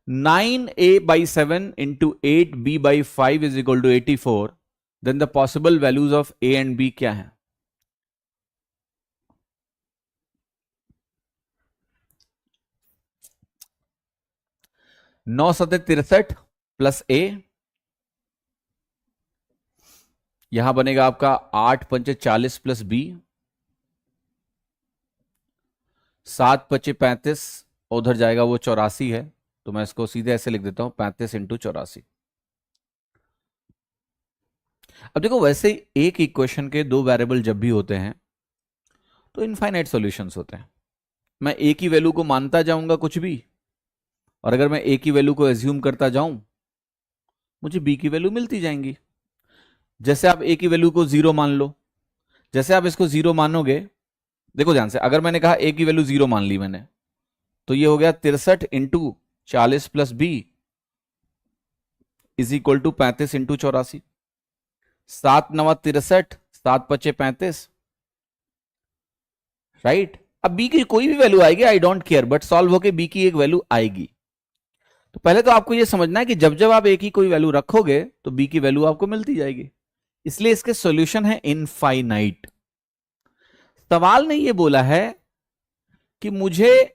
9a/7 into 8b/5 is equal to 84, then the possible values of a and b क्या है? नौ 63 plus a, यहां बनेगा आपका 8 पंचे 40 प्लस b, 7 पचे 35, उधर जाएगा वो 84 है, तो मैं इसको सीधे ऐसे लिख देता हूं 35 इंटू 84। अब देखो, वैसे एक इक्वेशन के दो वेरिएबल जब भी होते हैं तो इनफाइनाइट सॉल्यूशंस होते हैं। मैं ए की वैल्यू को मानता जाऊंगा कुछ भी, और अगर मैं ए की वैल्यू को एज्यूम करता जाऊं, मुझे बी की वैल्यू मिलती जाएंगी। जैसे आप ए की वैल्यू को 0 मान लो, जैसे आप इसको 0 मानोगे, देखो ध्यान से, अगर मैंने कहा ए की वैल्यू 0 मान ली मैंने, तो ये हो गया 63 into 40 plus B is equal to 35 into 84। 7 9 63, 7 पचे 35, राइट। अब बी की कोई भी वैल्यू आएगी, I don't care, but solve होके बी की एक वैल्यू आएगी। तो पहले तो आपको यह समझना है कि जब जब आप ए की कोई वैल्यू रखोगे तो बी की वैल्यू आपको मिलती जाएगी, इसलिए इसके सॉल्यूशन है इनफाइनाइट। सवाल ने यह बोला है कि मुझे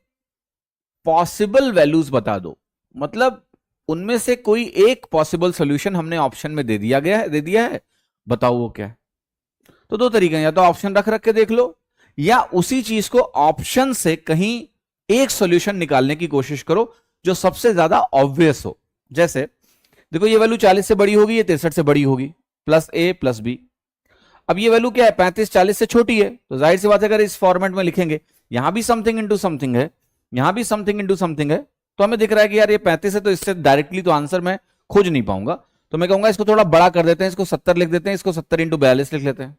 पॉसिबल वैल्यूज बता दो, मतलब उनमें से कोई एक पॉसिबल सॉल्यूशन हमने ऑप्शन में दे दिया है, बताओ वो क्या है। तो दो तरीके हैं, या तो ऑप्शन रख रख के देख लो, या उसी चीज को ऑप्शन से कहीं एक सॉल्यूशन निकालने की कोशिश करो जो सबसे ज्यादा ऑब्वियस हो। जैसे देखो, ये वैल्यू 40 से बड़ी होगी, ये 63 से बड़ी होगी, प्लस ए प्लस बी। अब ये वैल्यू क्या है, 35 40 से छोटी है, तो जाहिर सी बात है अगर इस फॉर्मेट में लिखेंगे, यहां भी समथिंग इंटू समथिंग है, यहां भी समथिंग इंटू समथिंग है, तो हमें दिख रहा है कि यार ये 35 है, तो इससे डायरेक्टली तो आंसर मैं खोज नहीं पाऊंगा, तो मैं कहूंगा इसको थोड़ा बड़ा कर देते हैं, इसको 70 लिख देते हैं, इसको 70 इंटू 42 लिख लेते हैं।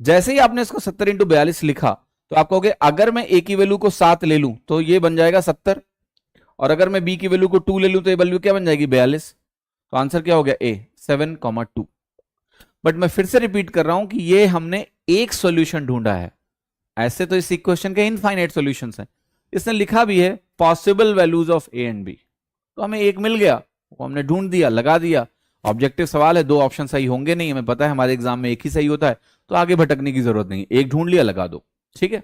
जैसे ही आपने इसको 70 इंटू 42 लिखा, तो आप कहोगे अगर मैं ए की वैल्यू को 7 ले लूं तो ये बन जाएगा 70, और अगर मैं बी की वैल्यू को 2 ले लूं तो ये वैल्यू क्या बन जाएगी, 42। तो आंसर क्या हो गया, ए 7,2। बट मैं फिर से रिपीट कर रहा हूं कि ये हमने एक सॉल्यूशन ढूंढा है, ऐसे तो इस इक्वेशन के इनफाइनाइट सॉल्यूशंस हैं। इसने लिखा भी है possible values of A and B, तो हमें एक मिल गया, वो हमने ढूंढ दिया, लगा दिया। ऑब्जेक्टिव सवाल है, दो ऑप्शन सही होंगे नहीं, हमें पता है हमारे एग्जाम में एक ही सही होता है, तो आगे भटकने की जरूरत नहीं, एक ढूंढ लिया, लगा दो, ठीक है।